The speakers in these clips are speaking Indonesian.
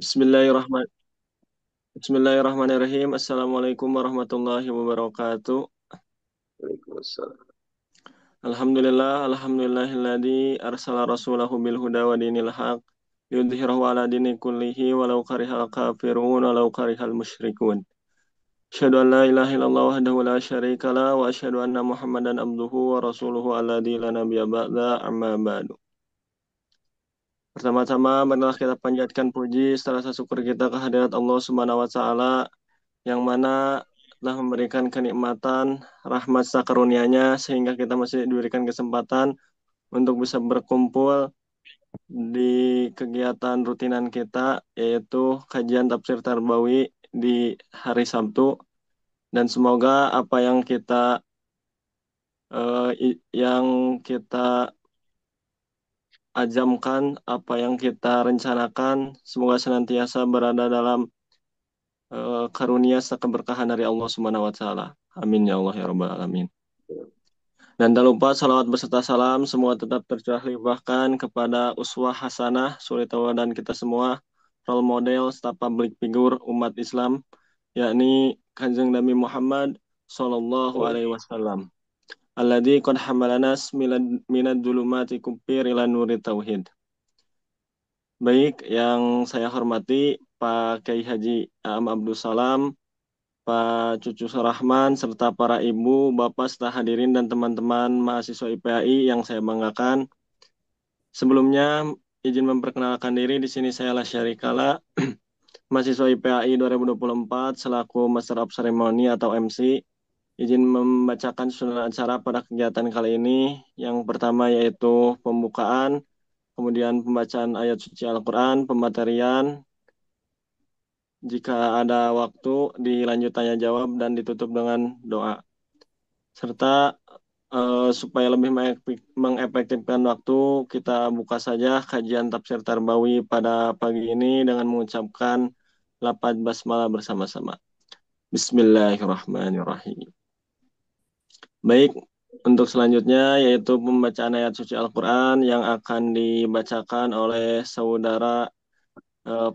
Bismillahirrahman- Bismillahirrahmanirrahim. Assalamualaikum warahmatullahi wabarakatuh. Waalaikumsalam. Alhamdulillahilladzi arsala rasulahu bil huda wa dinil haq liyudhhirahu ala dini kullihi walau karihal kafirun walau karihal musyrikun. Asyhadu an la ilaha illallah wahdahu la syarika la wa asyhadu anna Muhammadan abduhu wa rasuluhu alladzi la nabiyya ba'da amma ba'du. Pertama-tama marilah kita panjatkan puji serta rasa syukur kita kehadirat Allah Subhanahu wa taala yang mana telah memberikan kenikmatan, rahmat serta karunia-Nya sehingga kita masih diberikan kesempatan untuk bisa berkumpul di kegiatan rutinan kita yaitu kajian tafsir Tarbawi di hari Sabtu, dan semoga apa yang kita ajamkan, apa yang kita rencanakan, semoga senantiasa berada dalam karunia serta keberkahan dari Allah Subhanahu wa taala. Amin ya Allah ya rabbal alamin. Dan tak lupa salawat beserta salam semua tetap tercurah limpahkan kepada uswah hasanah, suri tauladan kita semua, role model, staf public figure umat Islam, yakni Kanjeng Nabi Muhammad Sallallahu Alaihi Wasallam. Alladzi qad hamalanas minad dulumati kuffir ila nuri tauhid. Baik, yang saya hormati Pak Kiai Haji Am Abdul Salam, Pak Cucu Surahman, serta para ibu, bapak, serta hadirin dan teman-teman mahasiswa IPAI yang saya banggakan. Sebelumnya, izin memperkenalkan diri, di sini saya Lasyari Kala, mahasiswa IPAI 2024 selaku Master of Ceremony atau MC. Izin membacakan susunan acara pada kegiatan kali ini. Yang pertama yaitu pembukaan, kemudian pembacaan ayat suci Al-Quran, pematerian. Jika ada waktu, dilanjut tanya jawab dan ditutup dengan doa. Serta supaya lebih mengefektifkan waktu, kita buka saja kajian tafsir Tarbawi pada pagi ini dengan mengucapkan lafaz basmalah bersama-sama. Bismillahirrahmanirrahim. Baik, untuk selanjutnya yaitu pembacaan ayat suci Al-Quran yang akan dibacakan oleh saudara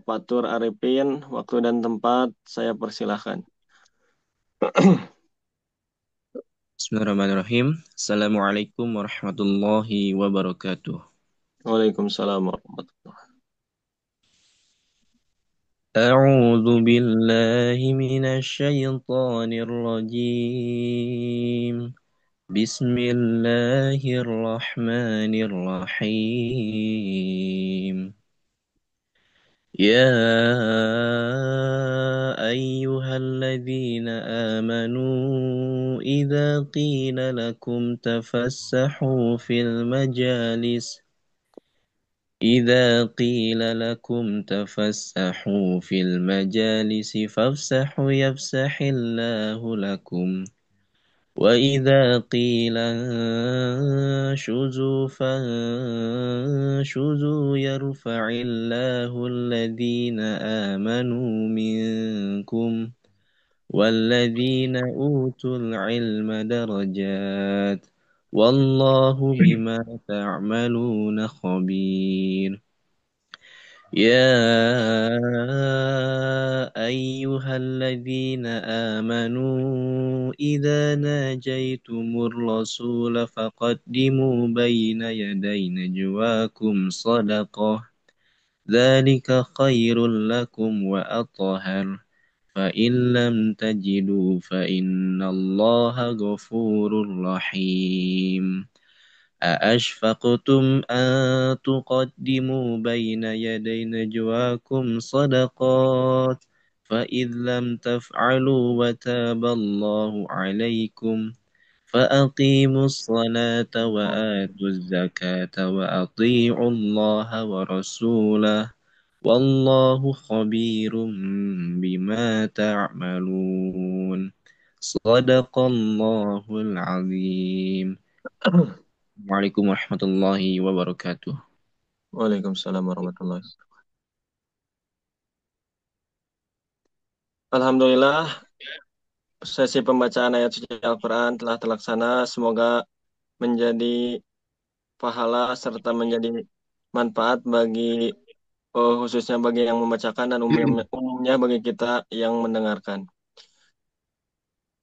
Fatur Arifin. Waktu dan tempat saya persilahkan. Bismillahirrahmanirrahim. Assalamualaikum warahmatullahi wabarakatuh. Waalaikumsalam warahmatullahi. أعوذ بالله من الشيطان الرجيم. بسم الله الرحمن الرحيم. يا أيها الذين آمنوا إذا قيل لكم تفسحوا في المجالس إذا قيل لكم تفسحوا في المجالس فافسحوا يفسح الله لكم وإذا قيل انشزوا فانشزوا يرفع الله الذين آمنوا منكم والذين أوتوا العلم درجات والله بما تعملون خبير. يا أيها الذين آمنوا إذا ناجيتم الرسول فقدموا بين يدي نجواكم صدقة ذلك خير لكم وأطهر فإن لم تجدوا فإن الله غفور رحيم. أأشفقتم أن تقدموا بين يدي نجواكم صدقات فإذ لم تفعلوا وتاب الله عليكم فأقيموا الصلاة وآتوا الزكاة وأطيعوا الله ورسوله والله خبير بما تعملون. صدق الله العظيم. Waalaikumsalam warahmatullahi wabarakatuh. Waalaikumsalam warahmatullahi wabarakatuh. Alhamdulillah, sesi pembacaan ayat suci Al-Quran telah terlaksana. Semoga menjadi pahala serta menjadi manfaat bagi khususnya bagi yang membacakan dan umumnya bagi kita yang mendengarkan.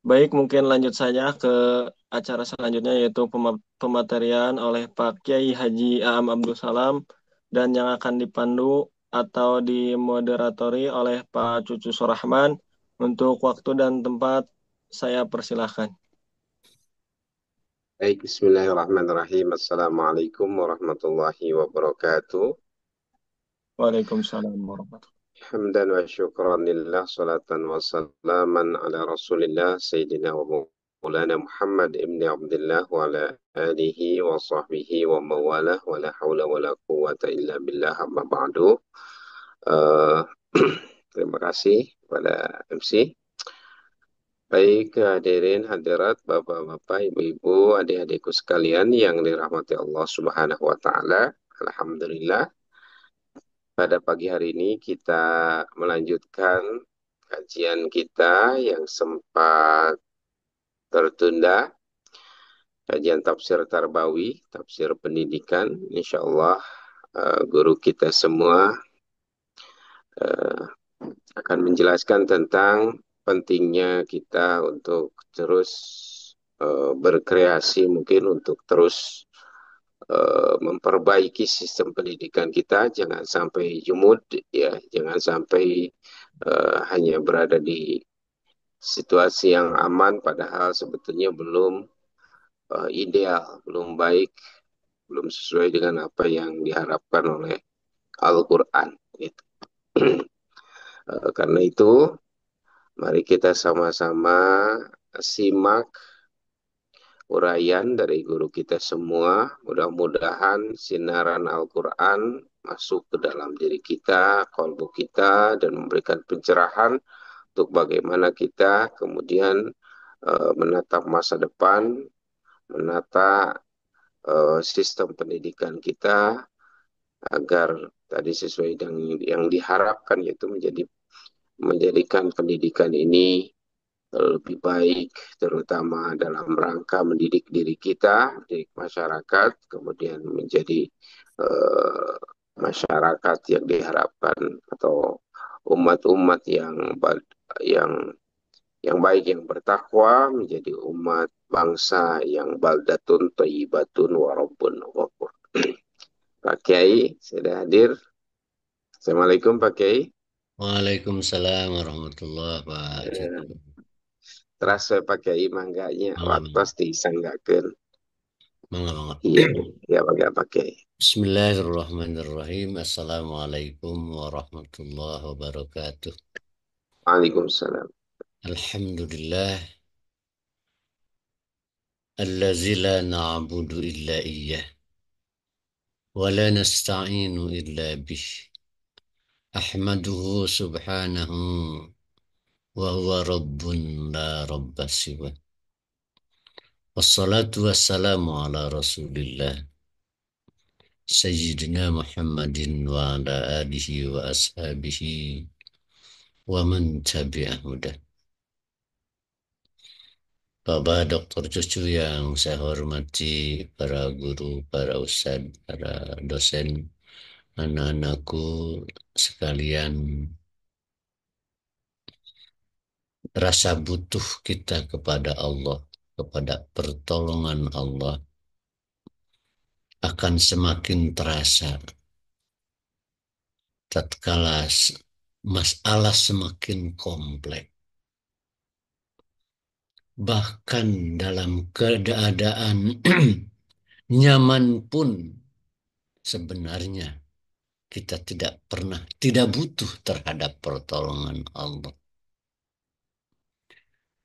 Baik, mungkin lanjut saja ke acara selanjutnya yaitu pematerian oleh Pak Kiai Haji Aam Abdul Salam dan yang akan dipandu atau dimoderatori oleh Pak Cucu Surahman. Untuk waktu dan tempat saya persilahkan. Baik, bismillahirrahmanirrahim. Assalamualaikum warahmatullahi wabarakatuh. Waalaikumsalam warahmatullahi Hamdan wa syukran lillah, salatan wa salaman ala rasulillah, Sayyidina wa maulana Muhammad ibn Abdullah wa ala alihi wa sahbihi wa mawalah wa la hawla wa la quwata illa billah amma ba'du. Eh, Terima kasih kepada MC. Baik, hadirin hadirat, bapak-bapak, ibu-ibu, adik-adikku sekalian yang dirahmati Allah Subhanahu wa taala. Alhamdulillah, pada pagi hari ini kita melanjutkan kajian kita yang sempat tertunda, kajian tafsir Tarbawi, tafsir pendidikan. Insya Allah guru kita semua eh, akan menjelaskan tentang pentingnya kita untuk terus berkreasi, mungkin untuk terus memperbaiki sistem pendidikan kita, jangan sampai jumud, ya, jangan sampai hanya berada di situasi yang aman, padahal sebetulnya belum ideal, belum baik, belum sesuai dengan apa yang diharapkan oleh Al-Quran. Gitu. Karena itu, mari kita sama-sama simak uraian dari guru kita semua. Mudah-mudahan sinaran Al-Quran masuk ke dalam diri kita, kalbu kita, dan memberikan pencerahan untuk bagaimana kita kemudian menatap masa depan, menata sistem pendidikan kita agar tadi sesuai dengan yang diharapkan, yaitu menjadikan pendidikan ini lebih baik, terutama dalam rangka mendidik diri kita, mendidik masyarakat, kemudian menjadi eh, masyarakat yang diharapkan atau umat-umat yang yang baik, yang bertakwa, menjadi umat bangsa yang baldatun thayyibatun warabbun ghafur. Pak Kiai sudah hadir. Assalamualaikum Pak Kiai. Waalaikumsalam warahmatullahi wabarakatuh. Eh, Terasa Pak Kiai mangganya Mangga, waktu pasti sanggakeun. mangga, mangga. Iya, ya Pak Kiai. Bismillahirrahmanirrahim. Assalamualaikum warahmatullahi wabarakatuh. Waalaikumsalam. Alhamdulillah. Allazi la na'budu illa iyyah. Wa la nasta'inu illa bih. Ahmaduhu subhanahu. Wa huwa rabbun la rabba siwa. Wassalatu wassalamu ala rasulillah. Sayyidina Muhammadin wa ala alihi wa ashabihi wa man tabi'ahudah. Bapak Dokter Cucu yang saya hormati, para guru, para ustadz, para dosen, anak-anakku sekalian, rasa butuh kita kepada Allah, kepada pertolongan Allah, akan semakin terasa tatkala masalah semakin kompleks. Bahkan dalam keadaan nyaman pun sebenarnya kita tidak butuh terhadap pertolongan Allah.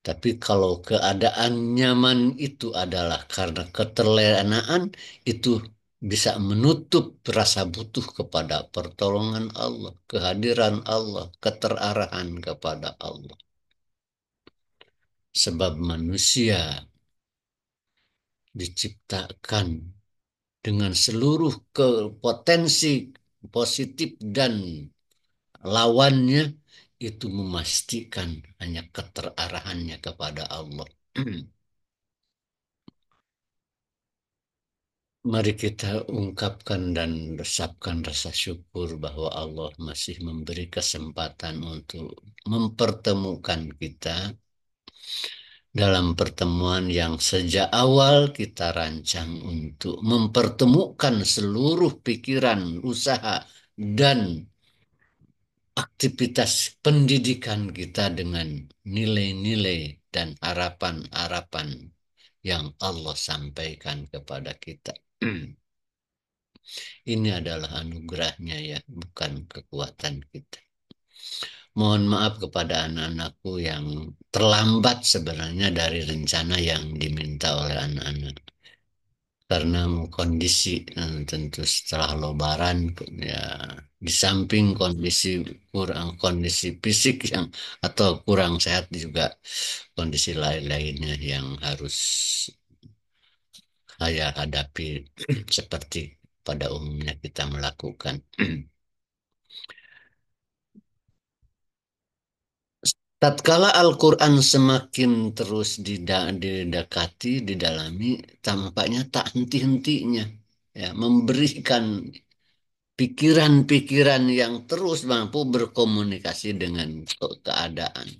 Tapi kalau keadaan nyaman itu adalah karena keterlenaan, itu bisa menutup rasa butuh kepada pertolongan Allah, kehadiran Allah, keterarahan kepada Allah. Sebab manusia diciptakan dengan seluruh potensi positif dan lawannya, itu memastikan hanya keterarahannya kepada Allah. Mari kita ungkapkan dan resapkan rasa syukur bahwa Allah masih memberi kesempatan untuk mempertemukan kita dalam pertemuan yang sejak awal kita rancang untuk mempertemukan seluruh pikiran, usaha, dan aktivitas pendidikan kita dengan nilai-nilai dan harapan-harapan yang Allah sampaikan kepada kita. Ini adalah anugerahnya ya, bukan kekuatan kita. Mohon maaf kepada anak-anakku yang terlambat sebenarnya dari rencana yang diminta oleh anak-anak. Karena kondisi tentu setelah Lebaran ya, di samping kondisi fisik yang atau kurang sehat, juga kondisi lain-lainnya yang harus saya hadapi seperti pada umumnya kita melakukan. Tatkala Al-Quran semakin terus didekati, didalami, tampaknya tak henti-hentinya ya, memberikan pikiran-pikiran yang terus mampu berkomunikasi dengan keadaan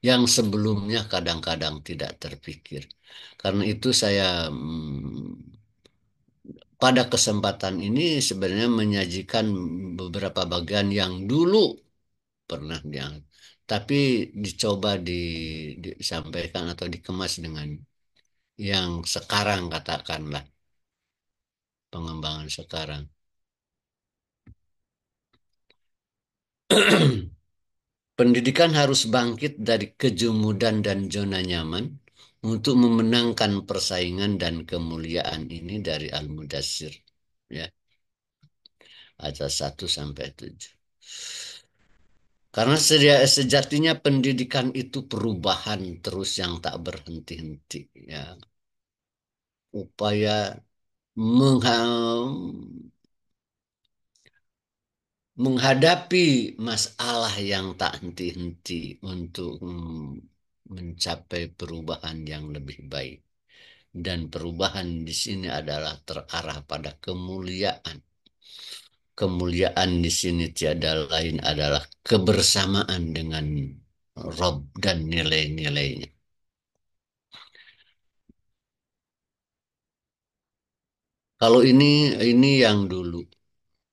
yang sebelumnya kadang-kadang tidak terpikir. Karena itu saya pada kesempatan ini sebenarnya menyajikan beberapa bagian yang dulu pernah yang tapi dicoba disampaikan atau dikemas dengan yang sekarang, katakanlah pengembangan sekarang. Pendidikan harus bangkit dari kejumudan dan zona nyaman untuk memenangkan persaingan dan kemuliaan ini dari Al-Mudassir. Ya, ayat 1-7. Karena sejatinya pendidikan itu perubahan terus yang tak berhenti-henti. Ya, upaya menghadapi masalah yang tak henti-henti untuk mencapai perubahan yang lebih baik. Dan perubahan di sini adalah terarah pada kemuliaan. Kemuliaan di sini tiada lain adalah kebersamaan dengan Rob dan nilai-nilainya. Kalau ini yang dulu.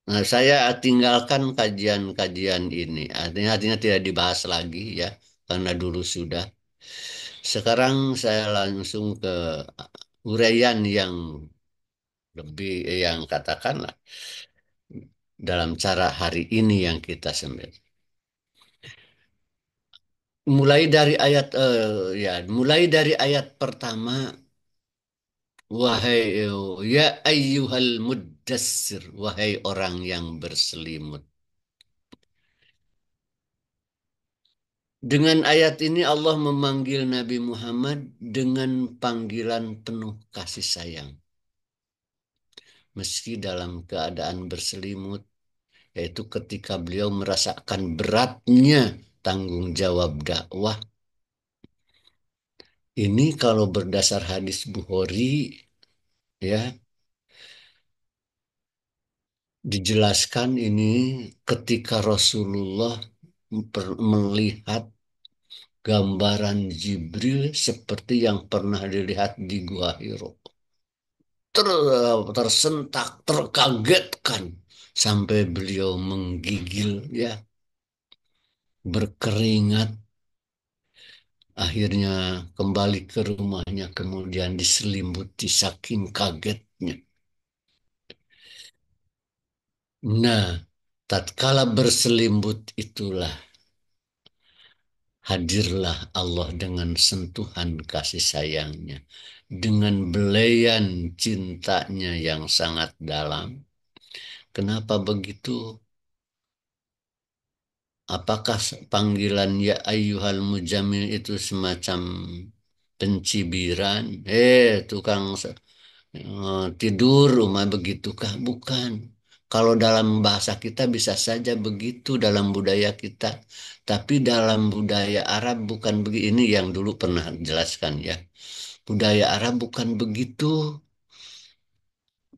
Nah, saya tinggalkan kajian-kajian ini. Artinya tidak dibahas lagi ya, karena dulu sudah. Sekarang saya langsung ke uraian yang lebih, yang katakanlah dalam cara hari ini yang kita sembah. Mulai dari ayat pertama, wahai ya ayyuhal muddassir, wahai orang yang berselimut. Dengan ayat ini Allah memanggil Nabi Muhammad dengan panggilan penuh kasih sayang. Meski dalam keadaan berselimut, yaitu ketika beliau merasakan beratnya tanggung jawab dakwah. Ini kalau berdasar hadis Bukhari ya, dijelaskan ini ketika Rasulullah melihat gambaran Jibril seperti yang pernah dilihat di Gua Hiro. Tersentak, terkagetkan sampai beliau menggigil ya, berkeringat. Akhirnya kembali ke rumahnya, kemudian diselimuti saking kagetnya. Nah, tatkala berselimut itulah hadirlah Allah dengan sentuhan kasih sayangnya, dengan belayan cintanya yang sangat dalam. Kenapa begitu? Apakah panggilan ya ayyuhal mujamil itu semacam pencibiran? Tukang tidur rumah, begitukah? Bukan. Kalau dalam bahasa kita bisa saja begitu dalam budaya kita. Tapi dalam budaya Arab bukan begitu. Ini yang dulu pernah jelaskan ya. Budaya Arab bukan begitu.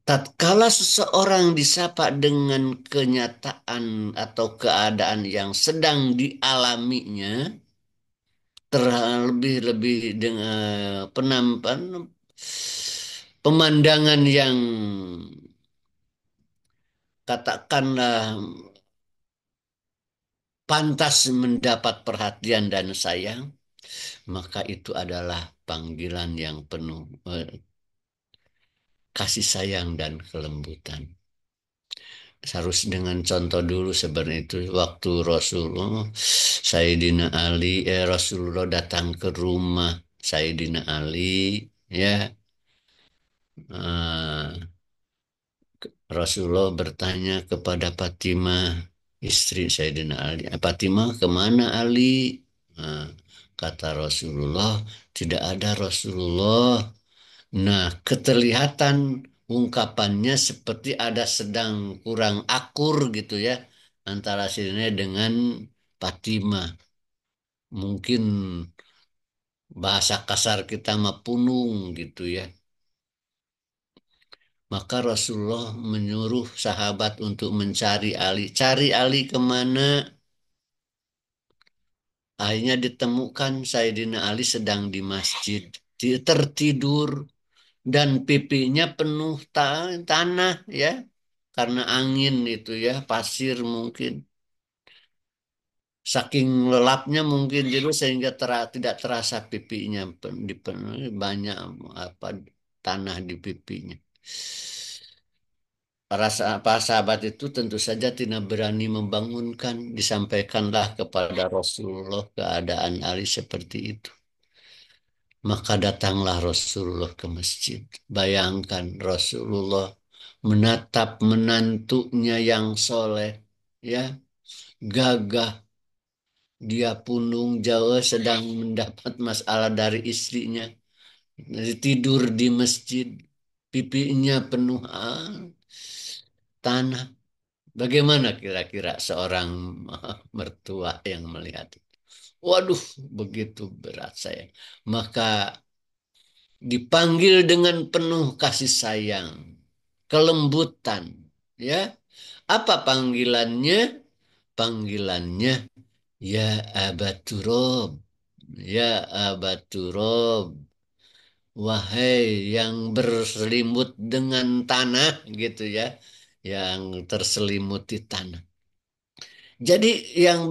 tatkala seseorang disapa dengan kenyataan atau keadaan yang sedang dialaminya, terlebih-lebih dengan pemandangan yang katakanlah pantas mendapat perhatian dan sayang, maka itu adalah panggilan yang penuh kasih sayang dan kelembutan. Harus dengan contoh dulu sebenarnya itu waktu Rasulullah Sayyidina Ali Rasulullah datang ke rumah Sayyidina Ali, ya. eh, Rasulullah bertanya kepada Fatimah, istri Sayyidina Ali, Fatimah kemana Ali? Nah, kata Rasulullah, tidak ada Rasulullah. Nah, keterlihatan ungkapannya seperti ada sedang kurang akur gitu ya antara sini dengan Fatimah. Mungkin bahasa kasar kita mah punung gitu ya. Maka Rasulullah menyuruh sahabat untuk mencari Ali. Cari Ali kemana? Akhirnya ditemukan Sayyidina Ali sedang di masjid. Tertidur dan pipinya penuh tanah ya. Karena angin itu ya, pasir mungkin. Saking lelapnya mungkin jadi sehingga tidak terasa pipinya dipenuhi banyak apa tanah di pipinya. Para sahabat itu tentu saja tidak berani membangunkan. Disampaikanlah kepada Rasulullah keadaan Ali seperti itu. Maka datanglah Rasulullah ke masjid. Bayangkan Rasulullah menatap menantunya yang soleh, ya, gagah. Dia punung Jawa sedang mendapat masalah dari istrinya. Tidur di masjid, pipinya penuh tanah. Bagaimana kira-kira seorang mertua yang melihat itu? Waduh, begitu berat saya. Maka dipanggil dengan penuh kasih sayang, kelembutan, ya. Apa panggilannya? Panggilannya ya Abaturob, ya Abaturob, wahai yang berselimut dengan tanah gitu ya, yang terselimuti tanah. Jadi yang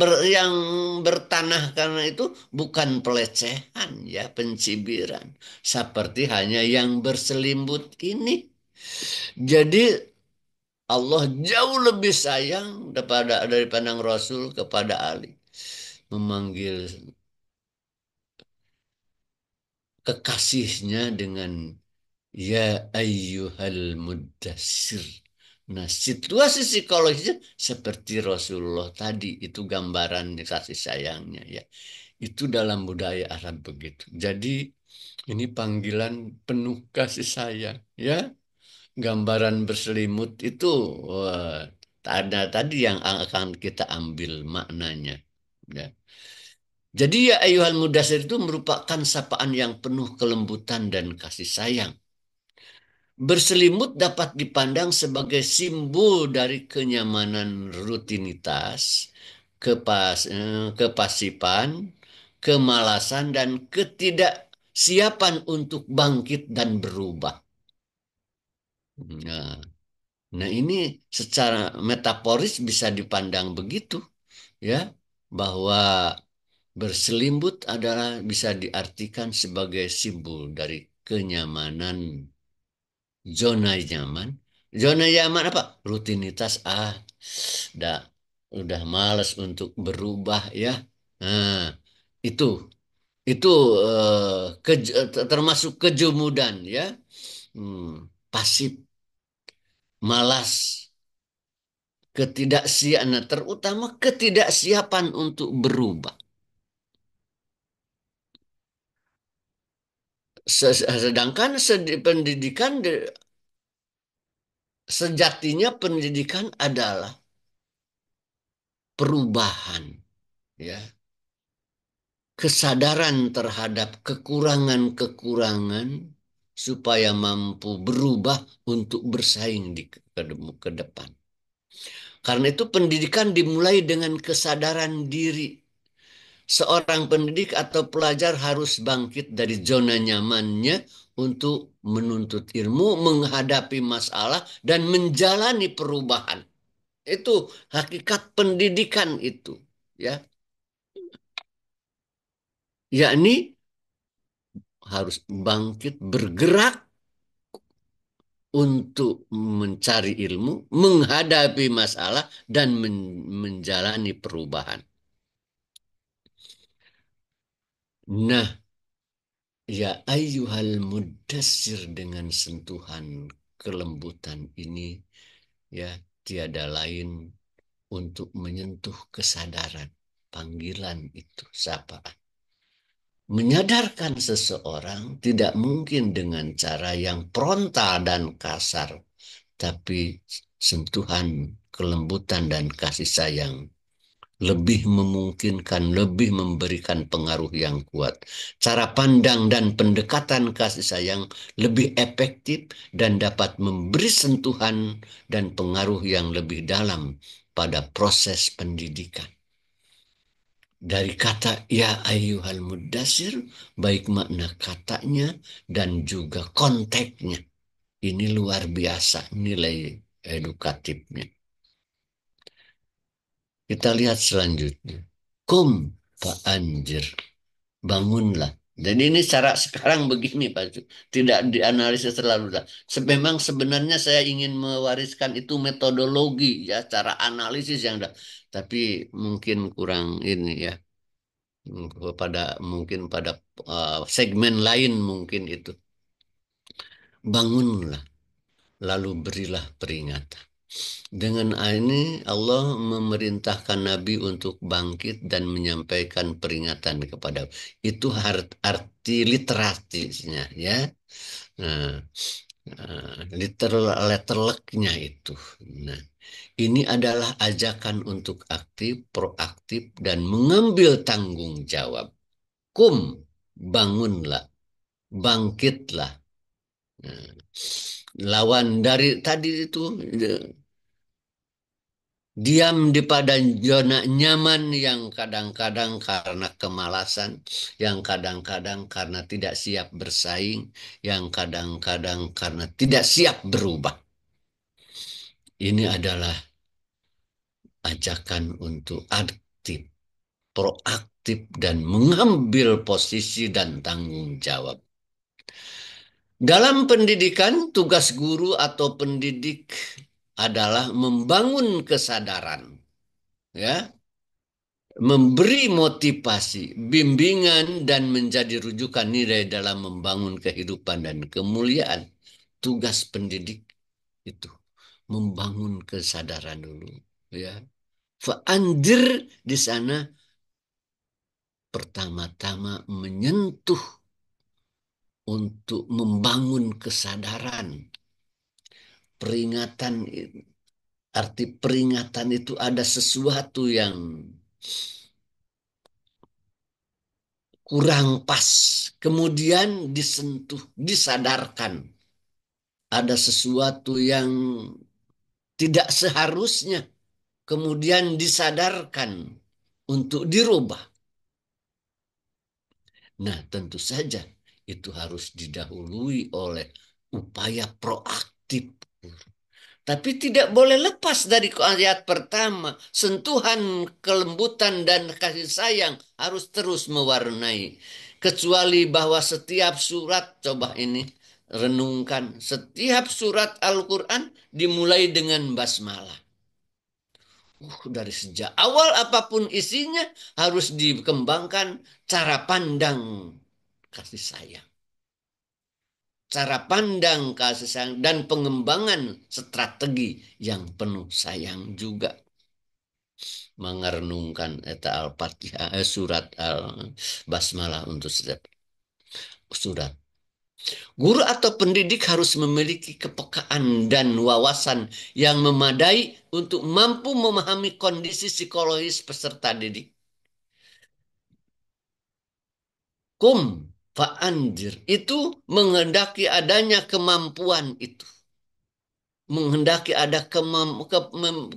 bertanah karena itu bukan pelecehan ya, pencibiran. Seperti hanya yang berselimut ini. Jadi Allah jauh lebih sayang dari pandang Rasul kepada Ali. Memanggil kekasihnya dengan ya ayyuhal muddassir. Nah, situasi psikologisnya seperti Rasulullah tadi, itu gambaran kasih sayangnya ya. Itu dalam budaya Arab begitu. Jadi ini panggilan penuh kasih sayang ya. Gambaran berselimut itu wah, ada tadi yang akan kita ambil maknanya. Ya. Jadi ya ayuhal mudasir itu merupakan sapaan yang penuh kelembutan dan kasih sayang. Berselimut dapat dipandang sebagai simbol dari kenyamanan rutinitas, kepasipan, kemalasan, dan ketidaksiapan untuk bangkit dan berubah. Nah, nah ini secara metaforis bisa dipandang begitu, ya, bahwa berselimut adalah bisa diartikan sebagai simbol dari kenyamanan, zona nyaman. Zona nyaman apa? Rutinitas. Udah, udah males untuk berubah ya. Nah, itu itu termasuk kejumudan ya. Pasif, malas, ketidaksiapan, terutama ketidaksiapan untuk berubah. Sedangkan pendidikan sejatinya pendidikan adalah perubahan, ya, kesadaran terhadap kekurangan-kekurangan supaya mampu berubah untuk bersaing ke depan. Karena itu pendidikan dimulai dengan kesadaran diri. Seorang pendidik atau pelajar harus bangkit dari zona nyamannya untuk menuntut ilmu, menghadapi masalah, dan menjalani perubahan. Itu hakikat pendidikan itu, ya. Yakni harus bangkit bergerak untuk mencari ilmu, menghadapi masalah, dan menjalani perubahan. Nah, ya ayyuhal mudassir, dengan sentuhan kelembutan ini, ya tiada lain untuk menyentuh kesadaran. Panggilan itu sapaan. Menyadarkan seseorang tidak mungkin dengan cara yang frontal dan kasar, tapi sentuhan kelembutan dan kasih sayang lebih memungkinkan, lebih memberikan pengaruh yang kuat. Cara pandang dan pendekatan kasih sayang lebih efektif dan dapat memberi sentuhan dan pengaruh yang lebih dalam pada proses pendidikan. Dari kata ya ayyuhal mudassir, baik makna katanya dan juga konteksnya. Ini luar biasa nilai edukatifnya. Kita lihat selanjutnya. Kum fa'anjir. Bangunlah. Jadi ini cara sekarang begini Pak Cu. Tidak dianalisis terlalu dalam. Memang sebenarnya saya ingin mewariskan itu metodologi ya, cara analisis yang ada. Tapi mungkin kurang ini ya. Pada segmen lain mungkin itu. Bangunlah, lalu berilah peringatan. Dengan ini Allah memerintahkan Nabi untuk bangkit dan menyampaikan peringatan kepada. Itu arti literasinya ya. Nah, letterleknya itu. Nah, ini adalah ajakan untuk aktif, proaktif dan mengambil tanggung jawab. Kum, bangunlah, bangkitlah. Nah, lawan dari tadi itu diam di pada zona nyaman yang kadang-kadang karena kemalasan, yang kadang-kadang karena tidak siap bersaing, yang kadang-kadang karena tidak siap berubah. Ini adalah ajakan untuk aktif, proaktif, dan mengambil posisi dan tanggung jawab. Dalam pendidikan, tugas guru atau pendidik adalah membangun kesadaran, ya, memberi motivasi, bimbingan, dan menjadi rujukan nilai dalam membangun kehidupan dan kemuliaan. Tugas pendidik itu membangun kesadaran dulu, ya. Fa'andir di sana pertama-tama menyentuh untuk membangun kesadaran. Peringatan, arti peringatan itu ada sesuatu yang kurang pas, kemudian disentuh, disadarkan. Ada sesuatu yang tidak seharusnya, kemudian disadarkan untuk dirubah. Nah, tentu saja itu harus didahului oleh upaya proaktif. Tapi tidak boleh lepas dari ayat pertama. Sentuhan kelembutan dan kasih sayang harus terus mewarnai. Kecuali bahwa setiap surat, coba ini renungkan, setiap surat Al-Quran dimulai dengan basmalah. Dari sejak awal apapun isinya harus dikembangkan cara pandang kasih sayang. Cara pandang kasih sayang dan pengembangan strategi yang penuh sayang juga. Mengerenungkan eta Al-Fatihah, surat Al-Basmalah untuk setiap surat. Guru atau pendidik harus memiliki kepekaan dan wawasan yang memadai untuk mampu memahami kondisi psikologis peserta didik. Kum Fa'andir itu menghendaki adanya kemampuan itu. Menghendaki ada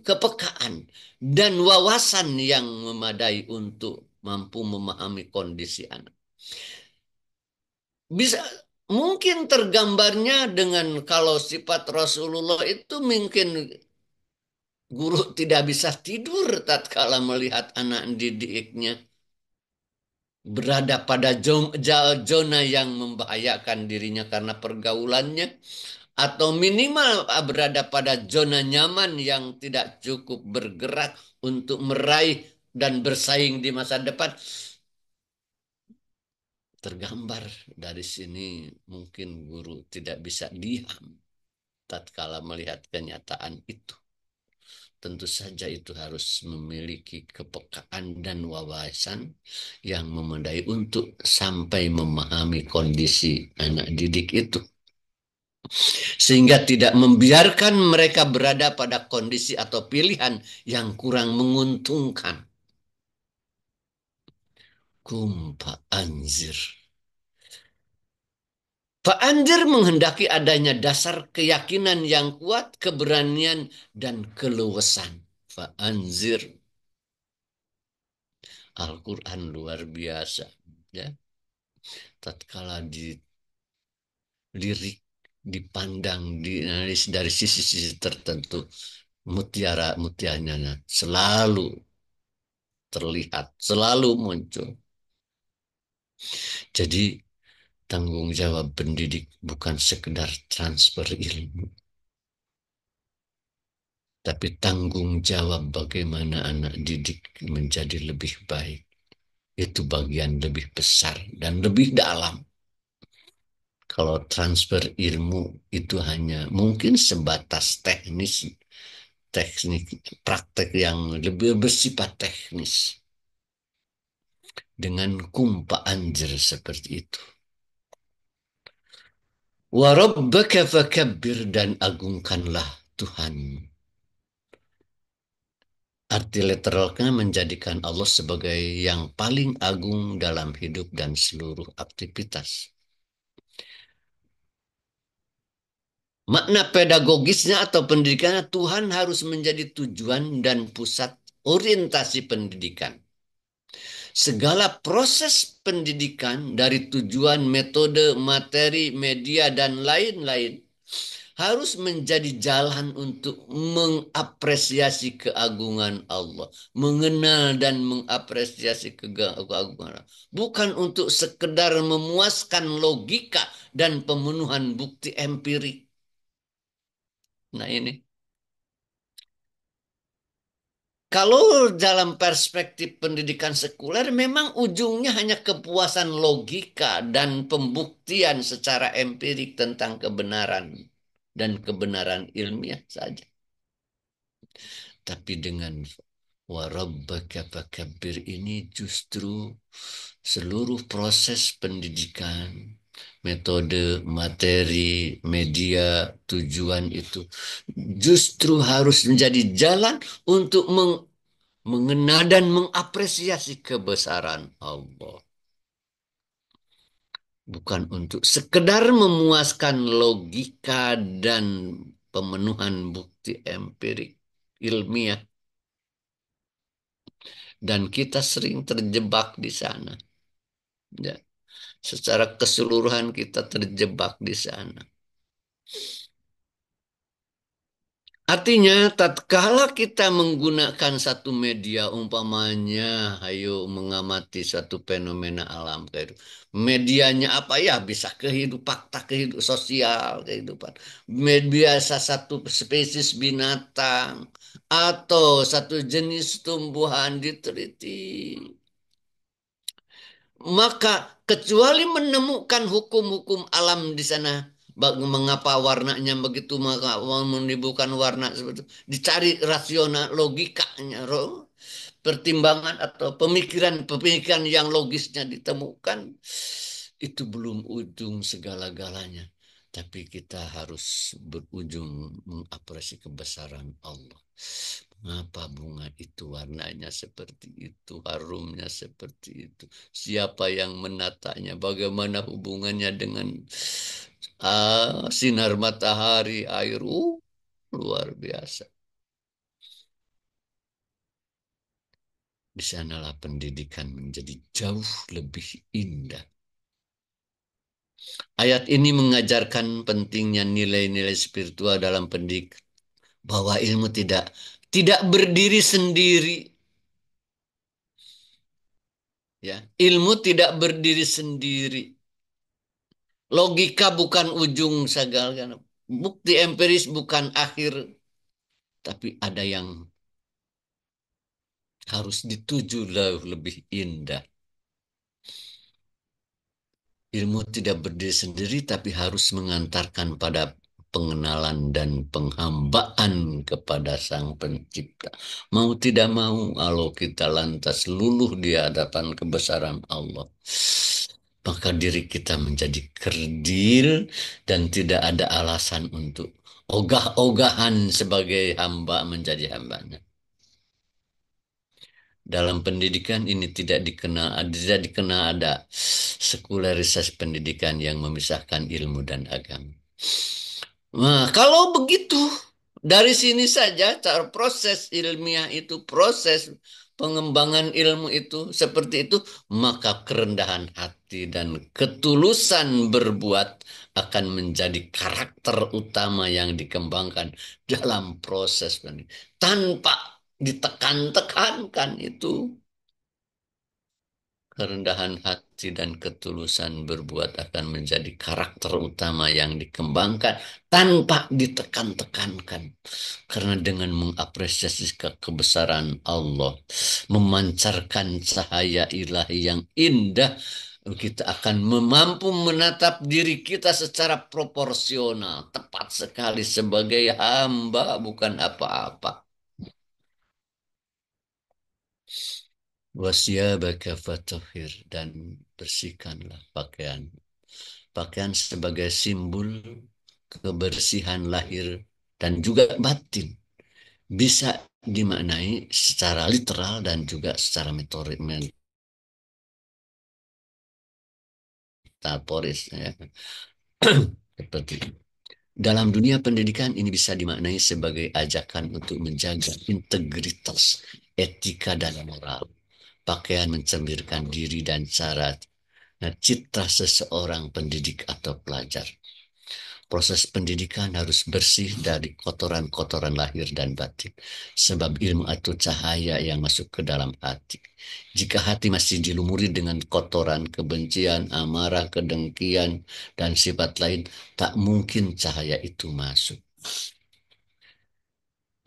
kepekaan dan wawasan yang memadai untuk mampu memahami kondisi anak. Bisa mungkin tergambarnya dengan kalau sifat Rasulullah itu mungkin guru tidak bisa tidur tatkala melihat anak didiknya berada pada zona yang membahayakan dirinya karena pergaulannya, atau minimal berada pada zona nyaman yang tidak cukup bergerak untuk meraih dan bersaing di masa depan. Tergambar dari sini mungkin guru tidak bisa diam tatkala melihat kenyataan itu. Tentu saja itu harus memiliki kepekaan dan wawasan yang memadai untuk sampai memahami kondisi anak didik itu. Sehingga tidak membiarkan mereka berada pada kondisi atau pilihan yang kurang menguntungkan. Kumpa anzir. Pak Anjir menghendaki adanya dasar keyakinan yang kuat, keberanian, dan keluasan. Pak Anjir. Al-Quran luar biasa. Ya. Tatkala dilirik, dipandang, dianalisis dari sisi-sisi tertentu, mutiara-mutiaranya selalu terlihat, selalu muncul. Jadi tanggung jawab pendidik bukan sekedar transfer ilmu, tapi tanggung jawab bagaimana anak didik menjadi lebih baik. Itu bagian lebih besar dan lebih dalam. Kalau transfer ilmu itu hanya mungkin sebatas teknik praktek yang lebih bersifat teknis. Dengan kumpa anjir seperti itu. Wa rabbaka fakabbir, dan agungkanlah Tuhan. Arti literalnya menjadikan Allah sebagai yang paling agung dalam hidup dan seluruh aktivitas. Makna pedagogisnya atau pendidikannya, Tuhan harus menjadi tujuan dan pusat orientasi pendidikan. Segala proses pendidikan dari tujuan, metode, materi, media, dan lain-lain harus menjadi jalan untuk mengapresiasi keagungan Allah, mengenal dan mengapresiasi keagungan Allah. Bukan untuk sekedar memuaskan logika dan pemenuhan bukti empirik. Nah ini. Kalau dalam perspektif pendidikan sekuler, memang ujungnya hanya kepuasan logika dan pembuktian secara empirik tentang kebenaran dan kebenaran ilmiah saja. Tapi dengan warabbaka fakabbir ini justru seluruh proses pendidikan, metode, materi, media, tujuan itu justru harus menjadi jalan untuk mengenal dan mengapresiasi kebesaran Allah. Bukan untuk sekedar memuaskan logika dan pemenuhan bukti empirik ilmiah. Dan kita sering terjebak di sana. Ya. Secara keseluruhan kita terjebak di sana. Artinya, tatkala kita menggunakan satu media, umpamanya, ayo mengamati suatu fenomena alam, medianya apa ya? Bisa kehidupan, fakta kehidupan sosial, kehidupan. Biasa satu spesies binatang atau satu jenis tumbuhan diteliti. Maka kecuali menemukan hukum-hukum alam di sana, mengapa warnanya begitu, maka menimbulkan warna seperti itu, dicari rasional logikanya, pertimbangan atau pemikiran-pemikiran yang logisnya ditemukan, itu belum ujung segala-galanya. Tapi kita harus berujung mengapresiasi kebesaran Allah. Mengapa bunga itu warnanya seperti itu, harumnya seperti itu? Siapa yang menatanya? Bagaimana hubungannya dengan sinar matahari, air? Luar biasa. Di sanalah pendidikan menjadi jauh lebih indah. Ayat ini mengajarkan pentingnya nilai-nilai spiritual dalam pendidikan, bahwa ilmu tidak berdiri sendiri. Ya, ilmu tidak berdiri sendiri. Logika bukan ujung segala. Bukti empiris bukan akhir, tapi ada yang harus dituju lebih indah. Ilmu tidak berdiri sendiri, tapi harus mengantarkan pada pengenalan dan penghambaan kepada Sang Pencipta. Mau tidak mau, kalau kita lantas luluh di hadapan kebesaran Allah, maka diri kita menjadi kerdil dan tidak ada alasan untuk ogah-ogahan sebagai hamba menjadi hambanya. Dalam pendidikan ini tidak dikenal ada sekularisasi pendidikan yang memisahkan ilmu dan agama. Nah, kalau begitu, dari sini saja cara proses ilmiah itu, proses pengembangan ilmu itu seperti itu, maka kerendahan hati dan ketulusan berbuat akan menjadi karakter utama yang dikembangkan dalam proses pendidikan. Tanpa ditekan-tekankan itu, kerendahan hati dan ketulusan berbuat akan menjadi karakter utama yang dikembangkan tanpa ditekan-tekankan. Karena dengan mengapresiasi kebesaran Allah, memancarkan cahaya ilahi yang indah, kita akan mampu menatap diri kita secara proporsional, tepat sekali sebagai hamba, bukan apa-apa. Wasiyabaka fatahhir, dan bersihkanlah pakaian. Pakaian sebagai simbol kebersihan lahir dan juga batin. Bisa dimaknai secara literal dan juga secara metaforis, ya. Seperti itu. Dalam dunia pendidikan ini bisa dimaknai sebagai ajakan untuk menjaga integritas, etika, dan moral. Pakaian mencerminkan diri dan cara citra seseorang pendidik atau pelajar. Proses pendidikan harus bersih dari kotoran-kotoran lahir dan batin. Sebab ilmu itu cahaya yang masuk ke dalam hati. Jika hati masih dilumuri dengan kotoran, kebencian, amarah, kedengkian, dan sifat lain, tak mungkin cahaya itu masuk.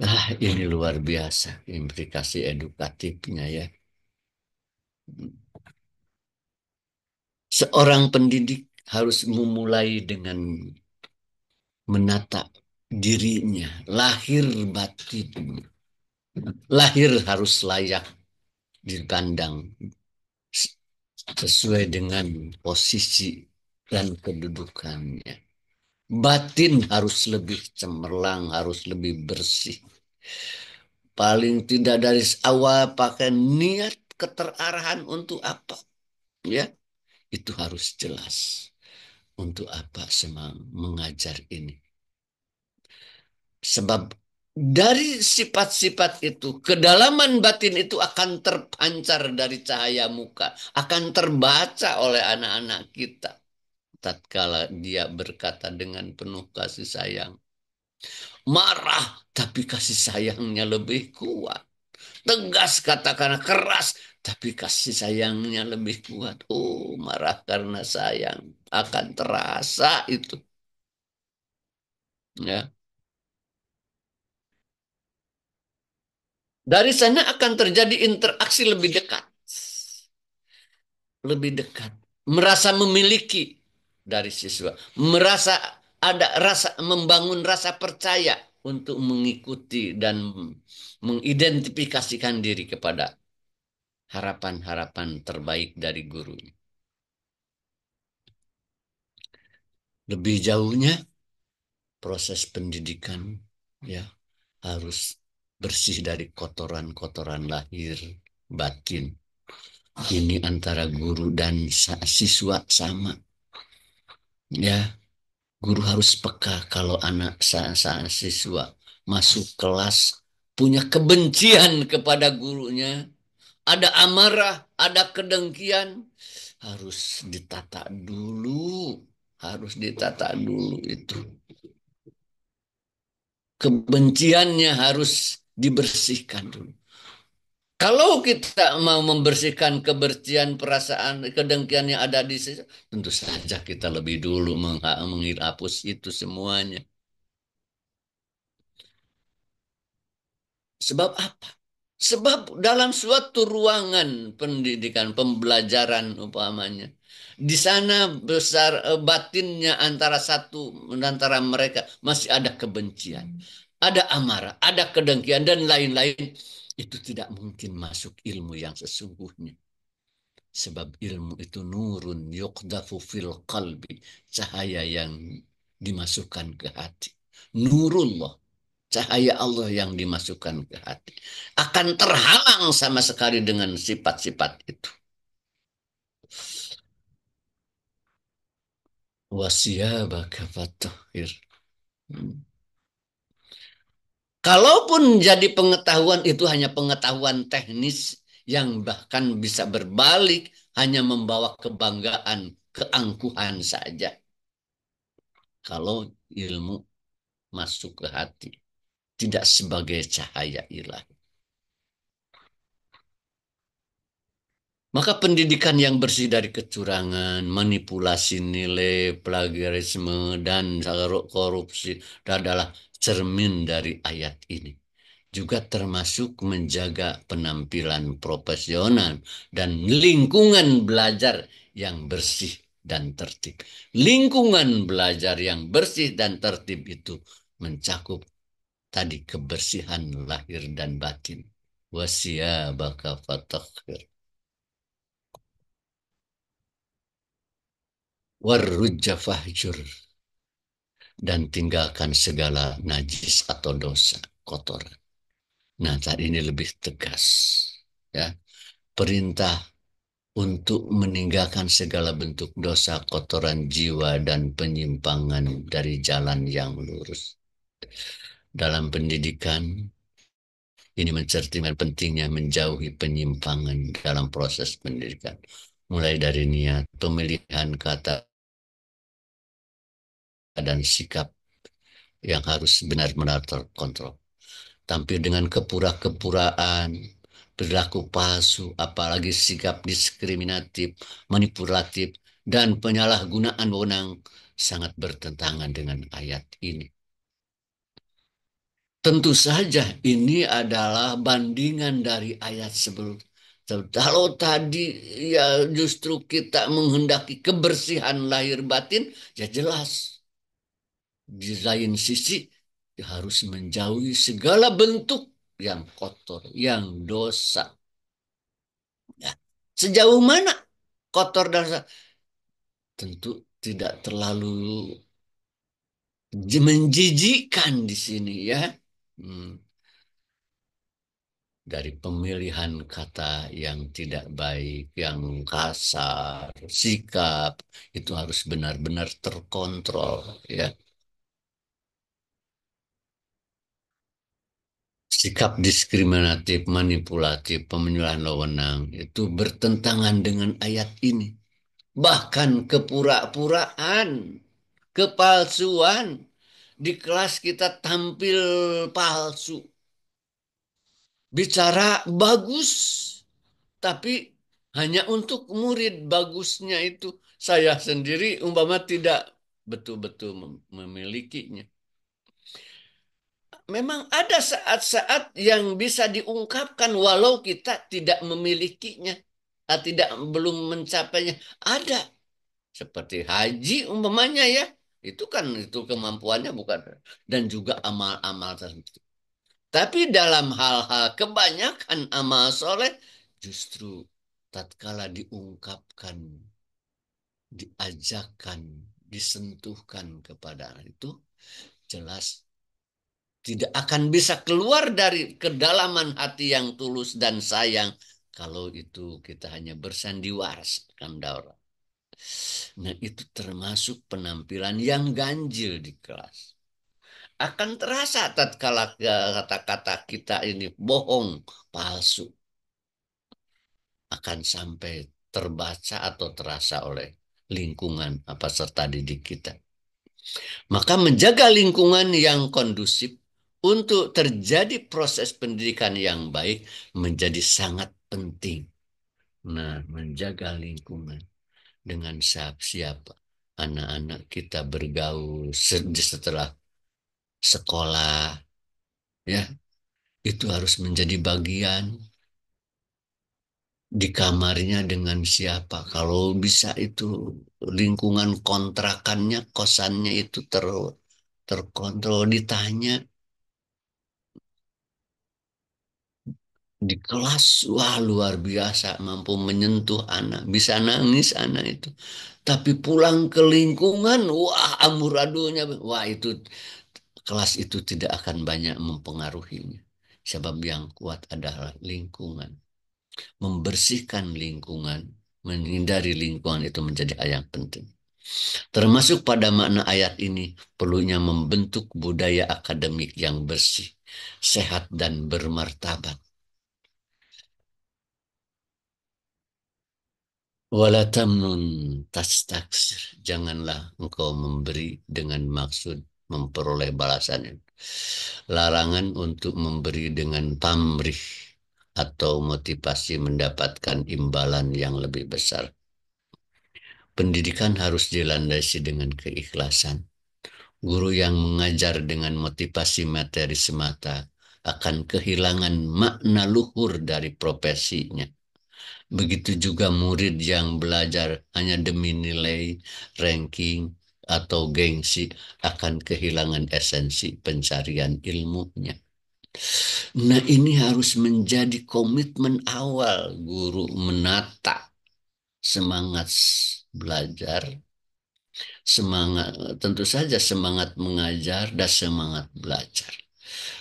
Nah, ini luar biasa implikasi edukatifnya, ya. Seorang pendidik harus memulai dengan menata dirinya, lahir batin. Lahir harus layak dipandang sesuai dengan posisi dan kedudukannya. Batin harus lebih cemerlang, harus lebih bersih. Paling tidak dari awal pakai niat keterarahan untuk apa, ya, itu harus jelas. Untuk apa semang mengajar ini? Sebab dari sifat-sifat itu, kedalaman batin itu akan terpancar dari cahaya muka, akan terbaca oleh anak-anak kita. Tatkala dia berkata dengan penuh kasih sayang, marah tapi kasih sayangnya lebih kuat. Tegas katakanlah, keras tapi kasih sayangnya lebih kuat. Oh, marah karena sayang akan terasa itu, ya. Dari sana akan terjadi interaksi lebih dekat. Lebih dekat. Merasa memiliki dari siswa. Merasa ada rasa, membangun rasa percaya untuk mengikuti dan mengidentifikasikan diri kepada harapan-harapan terbaik dari guru. Lebih jauhnya, proses pendidikan, ya, harus bersih dari kotoran-kotoran lahir batin. Ini antara guru dan siswa sama. Ya, guru harus peka kalau anak siswa masuk kelas punya kebencian kepada gurunya, ada amarah, ada kedengkian, harus ditata dulu, harus ditata dulu itu. Kebenciannya harus dibersihkan dulu. Kalau kita mau membersihkan kebencian, perasaan, kedengkian yang ada di situ, tentu saja kita lebih dulu menghapus itu semuanya. Sebab apa? Sebab dalam suatu ruangan pendidikan, pembelajaran umpamanya, di sana besar batinnya antara mereka masih ada kebencian, ada amarah, ada kedengkian dan lain-lain. Itu tidak mungkin masuk ilmu yang sesungguhnya. Sebab ilmu itu nurun yuqdafu fil qalbi, cahaya yang dimasukkan ke hati. Nurullah, cahaya Allah yang dimasukkan ke hati. Akan terhalang sama sekali dengan sifat-sifat itu. Wasiyabaka fatahhir. Kalaupun jadi pengetahuan itu hanya pengetahuan teknis yang bahkan bisa berbalik hanya membawa kebanggaan, keangkuhan saja. Kalau ilmu masuk ke hati, tidak sebagai cahaya ilahi. Maka pendidikan yang bersih dari kecurangan, manipulasi nilai, plagiarisme, dan korupsi adalah cermin dari ayat ini. Juga termasuk menjaga penampilan profesional dan lingkungan belajar yang bersih dan tertib. Lingkungan belajar yang bersih dan tertib itu mencakup tadi kebersihan lahir dan batin. Wasiyabaka fatahhir. Warrujja fahjur. Dan tinggalkan segala najis atau dosa, kotoran. Nah, saat ini lebih tegas. Ya, perintah untuk meninggalkan segala bentuk dosa, kotoran jiwa, dan penyimpangan dari jalan yang lurus. Dalam pendidikan, ini mencerminkan pentingnya menjauhi penyimpangan dalam proses pendidikan. Mulai dari niat, pemilihan kata, dan sikap yang harus benar-benar terkontrol. Tampil dengan kepura-kepuraan, perilaku palsu, apalagi sikap diskriminatif, manipulatif, dan penyalahgunaan wewenang sangat bertentangan dengan ayat ini. Tentu saja ini adalah bandingan dari ayat sebelum. Kalau tadi ya justru kita menghendaki kebersihan lahir batin, ya jelas. Di lain sisi harus menjauhi segala bentuk yang kotor, yang dosa. Ya. Sejauh mana kotor dan dosa? Tentu tidak terlalu menjijikkan di sini ya. Hmm. Dari pemilihan kata yang tidak baik, yang kasar, sikap itu harus benar-benar terkontrol ya. Sikap diskriminatif, manipulatif, pemenyerahan wewenang itu bertentangan dengan ayat ini. Bahkan kepura-puraan, kepalsuan. Di kelas kita tampil palsu. Bicara bagus, tapi hanya untuk murid bagusnya itu. Saya sendiri umpama tidak betul-betul memilikinya. Memang ada saat-saat yang bisa diungkapkan walau kita tidak memilikinya, tidak belum mencapainya. Ada seperti haji umpamanya ya, itu kan itu kemampuannya bukan dan juga amal-amal tertentu. Tapi dalam hal-hal kebanyakan amal soleh justru tatkala diungkapkan, diajarkan, disentuhkan kepada itu jelas tidak akan bisa keluar dari kedalaman hati yang tulus dan sayang kalau itu kita hanya bersandiwara kanda orang. Nah, itu termasuk penampilan yang ganjil di kelas. Akan terasa tatkala kata-kata kita ini bohong, palsu, akan sampai terbaca atau terasa oleh lingkungan apa serta didik kita. Maka menjaga lingkungan yang kondusif untuk terjadi proses pendidikan yang baik menjadi sangat penting. Nah, menjaga lingkungan dengan siapa anak-anak kita bergaul setelah sekolah, ya, itu harus menjadi bagian. Di kamarnya dengan siapa, kalau bisa itu lingkungan kontrakannya, kosannya itu terkontrol, ditanya. Di kelas, wah luar biasa, mampu menyentuh anak, bisa nangis anak itu. Tapi pulang ke lingkungan, wah amburadulnya, wah itu kelas itu tidak akan banyak mempengaruhinya. Sebab yang kuat adalah lingkungan. Membersihkan lingkungan, menghindari lingkungan itu menjadi hal yang penting. Termasuk pada makna ayat ini, perlunya membentuk budaya akademik yang bersih, sehat, dan bermartabat. Wala tamnun tastaksir. Janganlah engkau memberi dengan maksud memperoleh balasan. Larangan untuk memberi dengan pamrih atau motivasi mendapatkan imbalan yang lebih besar. Pendidikan harus dilandasi dengan keikhlasan. Guru yang mengajar dengan motivasi materi semata akan kehilangan makna luhur dari profesinya. Begitu juga murid yang belajar hanya demi nilai, ranking, atau gengsi akan kehilangan esensi pencarian ilmunya. Nah, ini harus menjadi komitmen awal guru menata semangat belajar, semangat tentu saja semangat mengajar dan semangat belajar.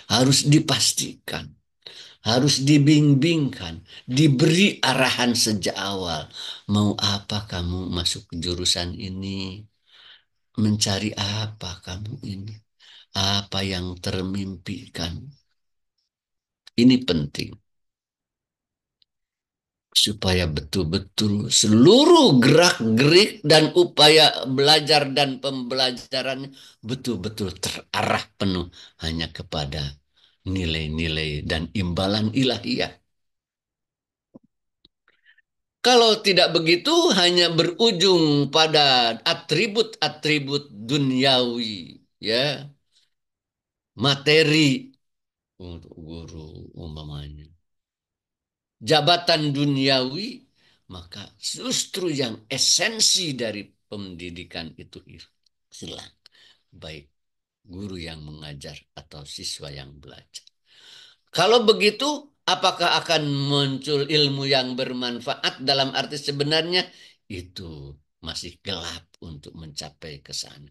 Harus dipastikan, harus dibimbingkan, diberi arahan sejak awal. Mau apa kamu masuk ke jurusan ini? Mencari apa kamu ini? Apa yang termimpikan? Ini penting. Supaya betul-betul seluruh gerak-gerik dan upaya belajar dan pembelajaran betul-betul terarah penuh hanya kepada nilai-nilai dan imbalan ilahiyah. Kalau tidak begitu hanya berujung pada atribut-atribut duniawi, ya, materi untuk guru umpamanya. Jabatan duniawi, maka justru yang esensi dari pendidikan itu hilang. Baik guru yang mengajar atau siswa yang belajar. Kalau begitu, apakah akan muncul ilmu yang bermanfaat dalam arti sebenarnya? Itu masih gelap untuk mencapai ke sana.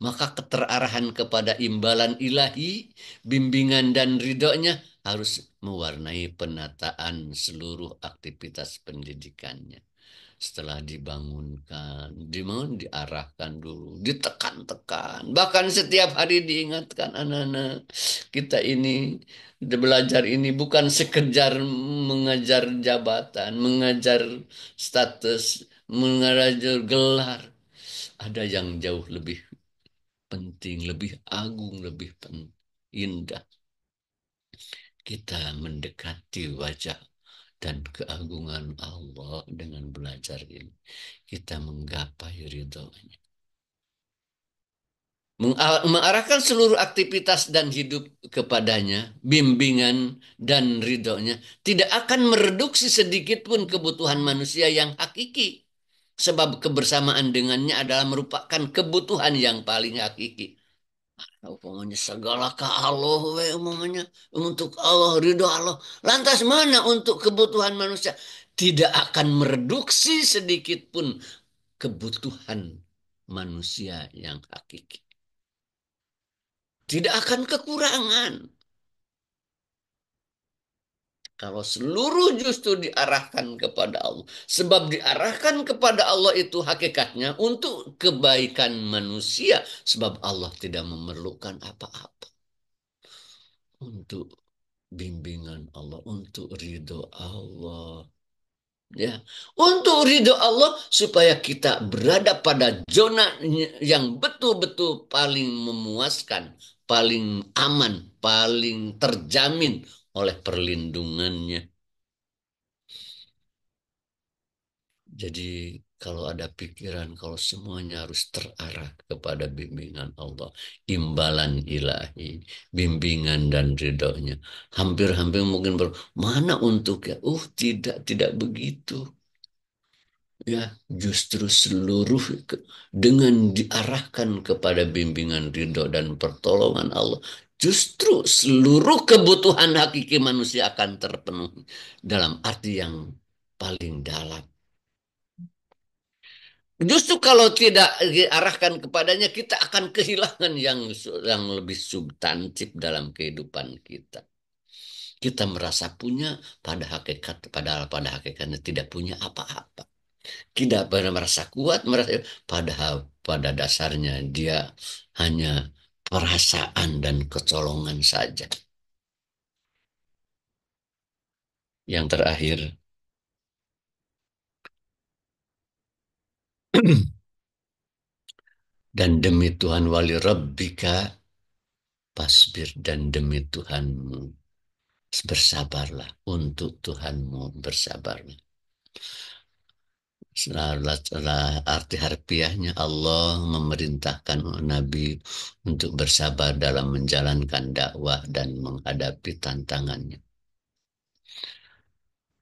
Maka keterarahan kepada imbalan ilahi, bimbingan dan ridhonya harus mewarnai penataan seluruh aktivitas pendidikannya. Setelah dibangunkan, diarahkan dulu, ditekan-tekan. Bahkan setiap hari diingatkan anak-anak kita ini belajar ini bukan sekedar mengajar jabatan, mengajar status, mengajar gelar. Ada yang jauh lebih penting, lebih agung, lebih indah. Kita mendekati wajah dan keagungan Allah dengan belajar ini. Kita menggapai ridhonya. Mengarahkan seluruh aktivitas dan hidup kepadanya, bimbingan dan ridhonya, tidak akan mereduksi sedikit pun kebutuhan manusia yang hakiki. Sebab kebersamaan dengannya adalah merupakan kebutuhan yang paling hakiki. Umpamanya segala ke Allah, umpamanya untuk Allah, ridho Allah. Lantas mana untuk kebutuhan manusia? Tidak akan mereduksi sedikit pun kebutuhan manusia yang hakiki. Tidak akan kekurangan. Kalau seluruh justru diarahkan kepada Allah. Sebab diarahkan kepada Allah itu hakikatnya untuk kebaikan manusia. Sebab Allah tidak memerlukan apa-apa. Untuk bimbingan Allah, untuk ridho Allah. Ya, untuk ridho Allah supaya kita berada pada zona yang betul-betul paling memuaskan, paling aman, paling terjamin oleh perlindungannya. Jadi kalau ada pikiran, kalau semuanya harus terarah kepada bimbingan Allah, imbalan ilahi, bimbingan dan ridhonya. Hampir-hampir mungkin mana untuknya? Tidak begitu. Ya, justru dengan diarahkan kepada bimbingan ridho dan pertolongan Allah, justru seluruh kebutuhan hakiki manusia akan terpenuhi dalam arti yang paling dalam. Justru kalau tidak diarahkan kepadanya, kita akan kehilangan yang lebih substantif dalam kehidupan kita. Kita merasa punya, padahal pada hakikatnya tidak punya apa-apa. Tidak pernah merasa kuat, padahal pada dasarnya dia hanya perasaan dan kecolongan saja. Yang terakhir, dan demi Tuhan wali Rabbika pasbir, dan demi Tuhanmu bersabarlah, untuk Tuhanmu bersabarlah. Setelah arti harfiahnya, Allah memerintahkan Nabi untuk bersabar dalam menjalankan dakwah dan menghadapi tantangannya.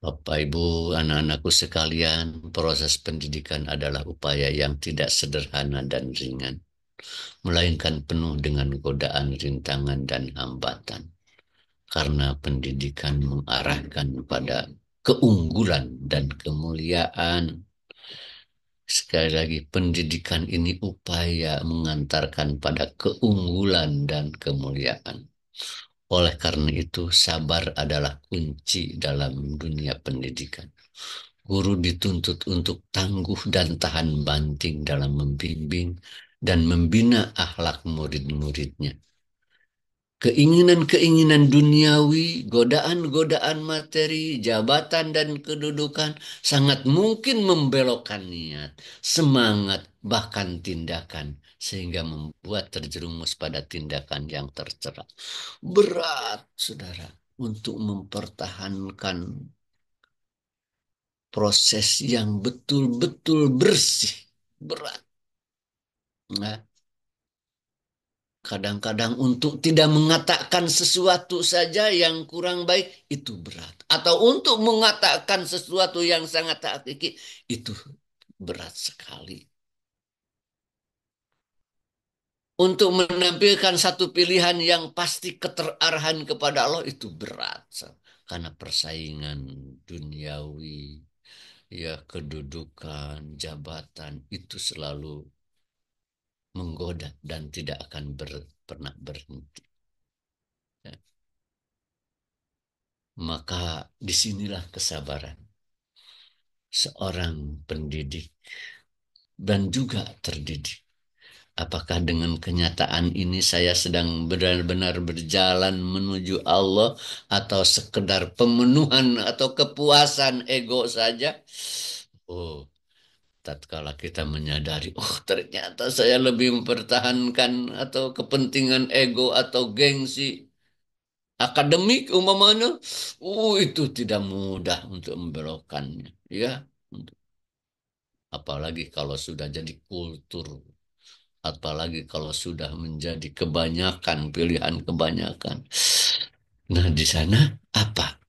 Bapak, Ibu, anak-anakku sekalian, proses pendidikan adalah upaya yang tidak sederhana dan ringan, melainkan penuh dengan godaan, rintangan, dan hambatan. Karena pendidikan mengarahkan pada keunggulan dan kemuliaan. Sekali lagi, pendidikan ini upaya mengantarkan pada keunggulan dan kemuliaan. Oleh karena itu, sabar adalah kunci dalam dunia pendidikan. Guru dituntut untuk tangguh dan tahan banting dalam membimbing dan membina akhlak murid-muridnya. Keinginan-keinginan duniawi, godaan-godaan materi, jabatan dan kedudukan sangat mungkin membelokkan niat, semangat, bahkan tindakan, sehingga membuat terjerumus pada tindakan yang tercela. Berat, saudara, untuk mempertahankan proses yang betul-betul bersih. Berat. Nah, kadang-kadang untuk tidak mengatakan sesuatu saja yang kurang baik itu berat. Atau untuk mengatakan sesuatu yang sangat hakiki itu berat sekali. Untuk menampilkan satu pilihan yang pasti keterarahan kepada Allah itu berat. Karena persaingan duniawi, ya kedudukan, jabatan itu selalu menggoda dan tidak akan pernah berhenti. Ya. Maka disinilah kesabaran seorang pendidik dan juga terdidik. Apakah dengan kenyataan ini saya sedang benar-benar berjalan menuju Allah atau sekedar pemenuhan atau kepuasan ego saja? Oh, tatkala kita menyadari, oh ternyata saya lebih mempertahankan atau kepentingan ego atau gengsi akademik umpamanya, itu tidak mudah untuk membelokkannya, ya. Apalagi kalau sudah jadi kultur, apalagi kalau sudah menjadi kebanyakan pilihan kebanyakan. Nah, di sana apa?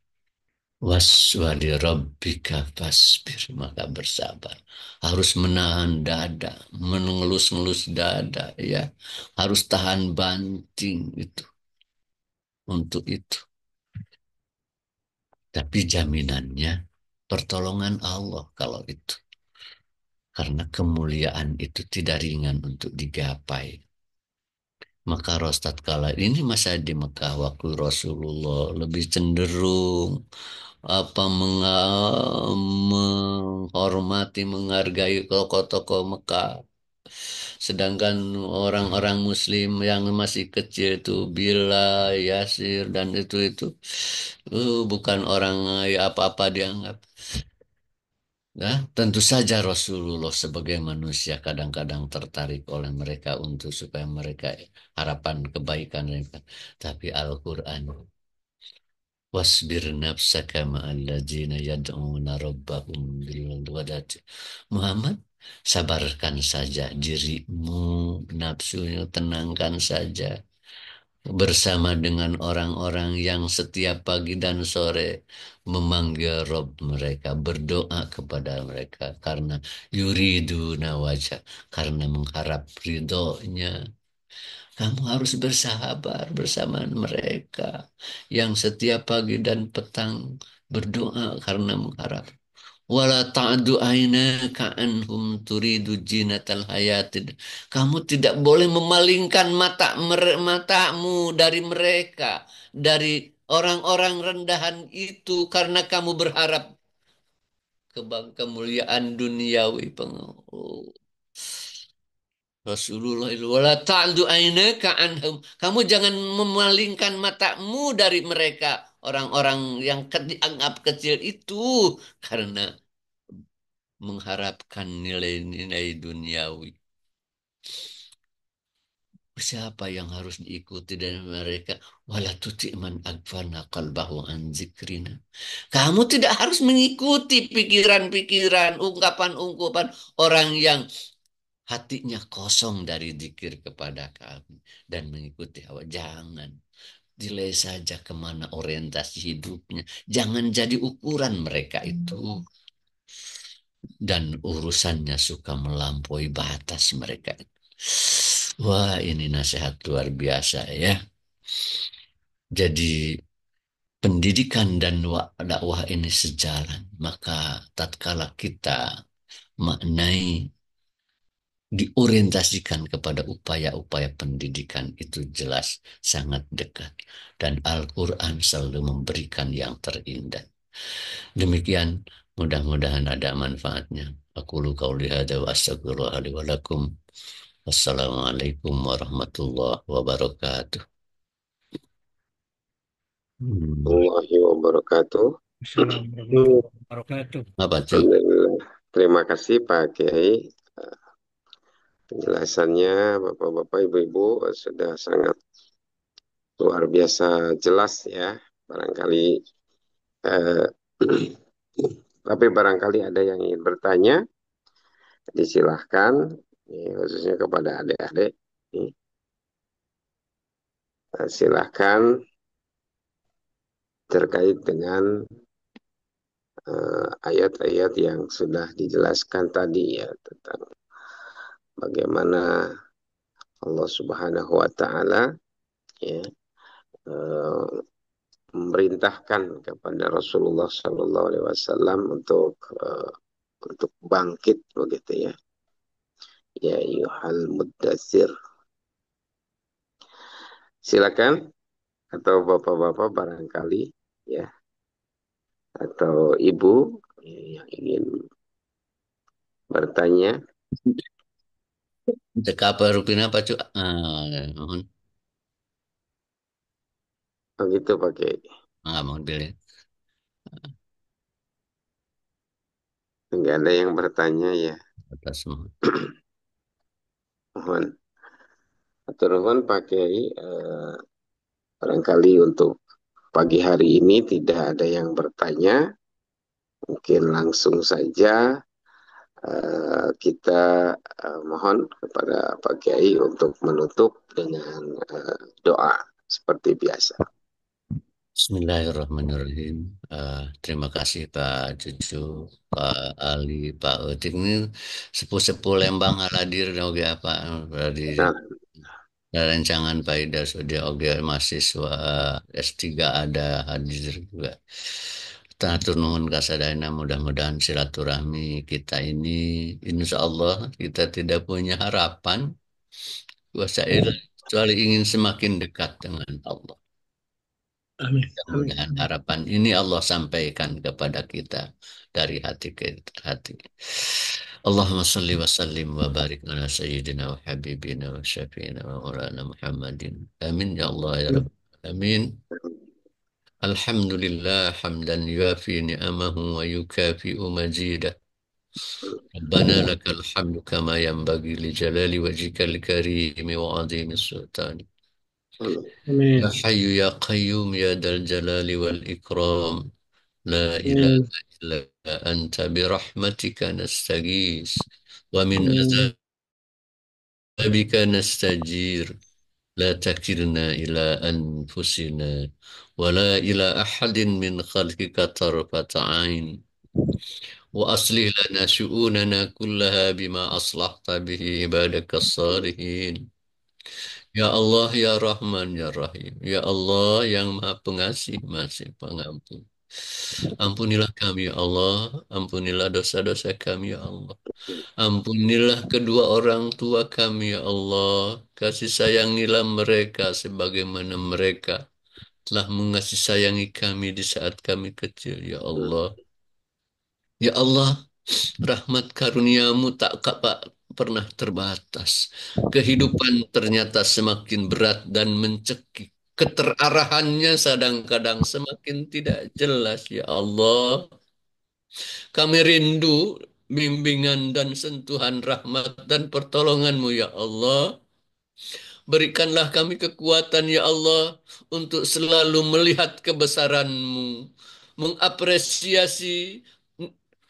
Waswali rabbika fasbir, maka bersabar. Harus menahan dada, mengelus-ngelus dada, ya. Harus tahan banting itu untuk itu. Tapi jaminannya pertolongan Allah kalau itu. Karena kemuliaan itu tidak ringan untuk digapai. Maka Rostad kala ini masa di Mekah waktu Rasulullah lebih cenderung menghormati, menghargai tokoh-tokoh Mekah. Sedangkan orang-orang Muslim yang masih kecil itu Bilal, Yasir dan itu bukan orang apa-apa dianggap. Nah, tentu saja Rasulullah sebagai manusia kadang-kadang tertarik oleh mereka untuk supaya mereka harapan kebaikan mereka. Tapi Al-Quran wasbir nafsaka ma'alladzina yad'una rabbahum bil ghadati. Muhammad, sabarkan saja dirimu, nafsunya tenangkan saja bersama dengan orang-orang yang setiap pagi dan sore memanggil Rob mereka, berdoa kepada mereka karena yuriduna wajah, karena mengharap ridhonya. Kamu harus bersahabat bersama mereka yang setiap pagi dan petang berdoa karena mengharap. Wala ta'du ainaka anhum turidu jinatal hayatid. Kamu tidak boleh memalingkan matamu dari mereka, dari orang-orang rendahan itu karena kamu berharap kemuliaan duniawi. Oh, Rasulullah itu wala ta'du ainaka anhum. Kamu jangan memalingkan matamu dari mereka, orang-orang yang dianggap kecil itu karena mengharapkan nilai-nilai duniawi. Siapa yang harus diikuti dari mereka? Wala tuti' man aghfalna qalbahu an zikrina. Kamu tidak harus mengikuti pikiran-pikiran, ungkapan-ungkapan orang yang hatinya kosong dari zikir kepada kami dan mengikuti hawa. Jangan. Delay saja kemana orientasi hidupnya. Jangan jadi ukuran mereka itu. Dan urusannya suka melampaui batas mereka. Wah, ini nasihat luar biasa ya. Jadi pendidikan dan dakwah ini sejalan. Maka tatkala kita maknai diorientasikan kepada upaya-upaya pendidikan itu jelas sangat dekat. Dan Al-Quran selalu memberikan yang terindah. Demikian, mudah-mudahan ada manfaatnya. Aku lu qauli hadza wa astaghfirullah li wa lakum. Wassalamualaikum warahmatullahi wabarakatuh. Warahmatullahi wabarakatuh. Assalamualaikum warahmatullahi wabarakatuh. Apa cuk? Alhamdulillah. Terima kasih Pak Kiai. Penjelasannya Bapak-Bapak, Ibu-Ibu sudah sangat luar biasa jelas ya. Barangkali eh, tapi barangkali ada yang ingin bertanya, disilahkan, khususnya kepada adik-adik. Silahkan terkait dengan ayat-ayat yang sudah dijelaskan tadi ya tentang bagaimana Allah Subhanahu wa taala ya memerintahkan kepada Rasulullah Shallallahu alaihi wasallam untuk bangkit begitu ya. Ya ayyuhal muddatsir. Silakan atau bapak-bapak barangkali ya atau ibu yang ingin bertanya. Cek apa rupina apa cuk? Mohon. Begitu pakai. Nggak mau pilih. Enggak ada yang bertanya ya. Atas mohon. Mohon. Atur nuhun pakai barangkali untuk pagi hari ini tidak ada yang bertanya. Mungkin langsung saja kita mohon kepada Pak Kiai untuk menutup dengan doa seperti biasa. Bismillahirrahmanirrahim. Terima kasih Pak Cucu, Pak Ali, Pak Utik ini sepuh-sepuh Lembang hadir oke apa dari Nah, rancangan Pak Ida Sudi oke mahasiswa S3 ada hadir juga. Atur nuhun kasadayana mudah-mudahan silaturahmi kita ini insya Allah kita tidak punya harapan kuasa kecuali ingin semakin dekat dengan Allah. Amin. Mudah-mudahan harapan ini Allah sampaikan kepada kita dari hati ke hati. Allahumma salli wa sallim wa barik ala sayyidina wa habibina wa syafi'ina wa maulana Muhammadin. Amin ya Allah ya Rabbal alamin. Alhamdulillah hamdan yuafi ni'amahu wa yukafi'u majidah. ربنا لك الحمد كما ينبغي لجلال وجهك الكريم وعظيم السلطان. Amin. يا حي يا قيوم يا ذا الجلال والإكرام. لا إله إلا أنت برحمتك نستغيث ومن عذابك نستجير. لا تكلنا إلى أنفسنا ولا إلى أحد من خلقك طرفة عين. وأصلح لنا شؤوننا كلها بما أصلحت به عبادك الصالحين. Ya Allah, ya Rahman, ya Rahim. Ya Allah yang Maha Pengasih, Masih Pengampun. Ampunilah kami, ya Allah. Ampunilah dosa-dosa kami, ya Allah. Ampunilah kedua orang tua kami, ya Allah. Kasih sayangilah mereka sebagaimana mereka telah mengasih sayangi kami di saat kami kecil, ya Allah. Ya Allah, rahmat karuniamu tak pernah terbatas. Kehidupan ternyata semakin berat dan mencekik. Keterarahannya kadang-kadang semakin tidak jelas, ya Allah. Kami rindu bimbingan dan sentuhan rahmat dan pertolonganmu, ya Allah. Berikanlah kami kekuatan, ya Allah, untuk selalu melihat kebesaran-Mu, mengapresiasi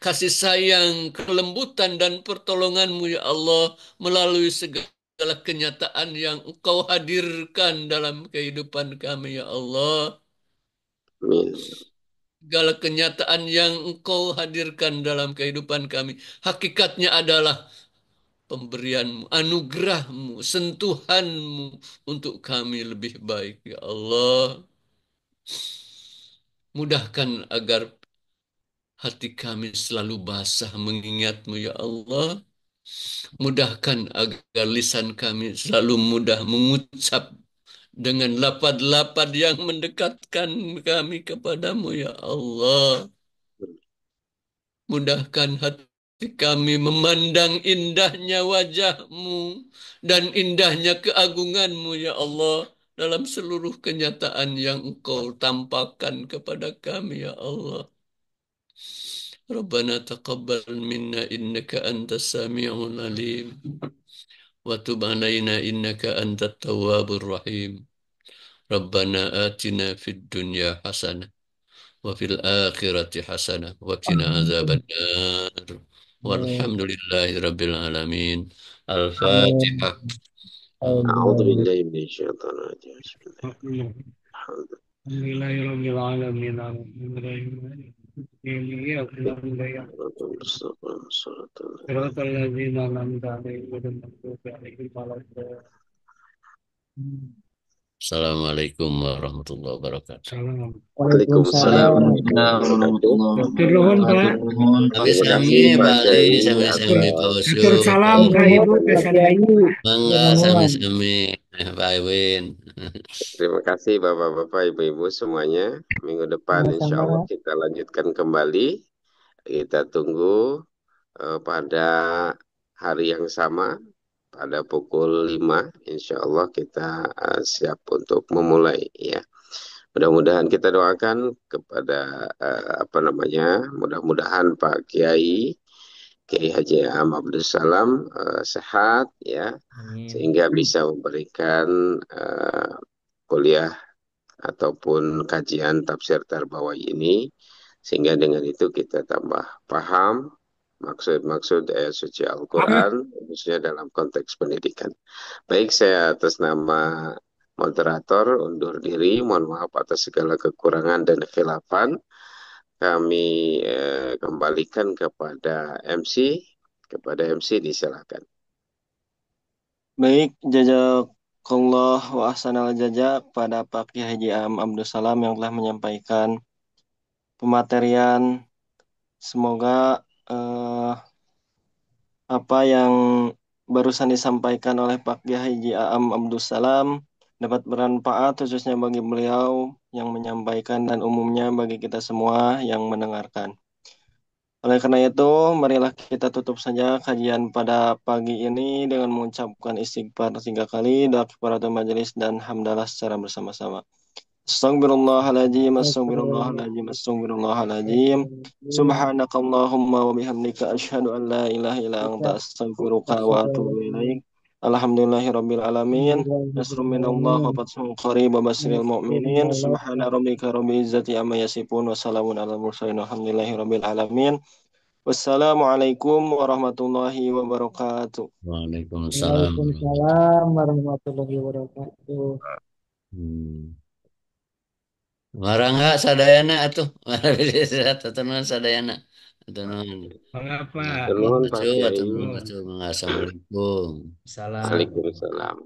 kasih sayang, kelembutan, dan pertolongan-Mu, ya Allah, melalui segala kenyataan yang Engkau hadirkan dalam kehidupan kami, ya Allah. Segala kenyataan yang Engkau hadirkan dalam kehidupan kami, hakikatnya adalah pemberianmu, anugerahmu, sentuhanmu untuk kami lebih baik, ya Allah. Mudahkan agar hati kami selalu basah mengingatmu, ya Allah. Mudahkan agar lisan kami selalu mudah mengucap dengan lapad-lapad yang mendekatkan kami kepadamu, ya Allah. Mudahkan hati kami memandang indahnya wajah-Mu dan indahnya keagungan-Mu, ya Allah, dalam seluruh kenyataan yang Engkau tampakkan kepada kami, ya Allah. Rabbana taqabbal minna innaka antas sami'ul alim wa tub alaina innaka antat tawwabur rahim. Rabbana atina fid dunya hasanah وفي الآخرة حسنة وقنا عذاب النار والحمد لله رب العالمين. الفاتحة. أعوذ بالله من الشيطان الرجيم. بسم الله Amin. الرحمن الرحيم. Alhamdulillahirabbil alamin. Siratal ladzina an'amta 'alaihim ghairil maghdubi 'alaihim waladdallin. Assalamualaikum warahmatullahi wabarakatuh. Salam. Waalaikumsalam warahmatullahi wabarakatuh. Matur nuwun, Pak. Terima Sami-sami kasih Pak Pak Ali, Kiai sami-sami Pak atas Matur Ucup. salam ka Ibu ke Sadayu. Mangga sami-sami Pak Iwin. terima kasih Bapak-Bapak, Ibu-Ibu semuanya. Minggu depan insya Allah kita lanjutkan kembali. Kita tunggu pada hari yang sama pada pukul 5. Insya Allah kita siap untuk memulai ya. Mudah-mudahan kita doakan kepada mudah-mudahan Pak Kiai Haji Am Abdul Salam sehat ya, sehingga bisa memberikan kuliah ataupun kajian tafsir Tarbawi ini, sehingga dengan itu kita tambah paham maksud-maksud ayat suci Al-Quran, khususnya dalam konteks pendidikan. Baik, saya atas nama moderator undur diri, mohon maaf atas segala kekurangan dan khilafan. Kami kembalikan kepada MC. Kepada MC disilakan. Baik, jazakallah wa ahsanal jazak pada Pak Kiai Haji Am Abdul Salam yang telah menyampaikan pematerian. Semoga apa yang barusan disampaikan oleh Pak Kiai Haji Aam Abdus Salam dapat bermanfaat khususnya bagi beliau yang menyampaikan dan umumnya bagi kita semua yang mendengarkan. Oleh karena itu, marilah kita tutup saja kajian pada pagi ini dengan mengucapkan istighfar 3 kali, doa kifaratul majelis dan hamdalah secara bersama-sama. Astagfirullahaladzim, astagfirullahaladzim, astagfirullahaladzim. Subhanakallahumma wa bihamdika asyhadu an la ilaha illa anta astaghfiruka wa atubu ilaik. Alhamdulillahirabbil alamin. Nasrun minallah wa fathun qarib wa basiril mu'minin. Subhana rabbika rabbil izzati amma yasifun wa salamun alal mursalin. Alhamdulillahirabbil alamin. Wassalamualaikum warahmatullahi wabarakatuh. Waalaikumsalam. Waalaikumsalam warahmatullahi wabarakatuh. Hmm. Marangga sadayana atuh. Tetenuan sadayana. Tetenuan. Mengapa? Nuhun Pak Atuh, Kiai. atuh, atuh. Assalamualaikum. Salam. Waalaikumsalam.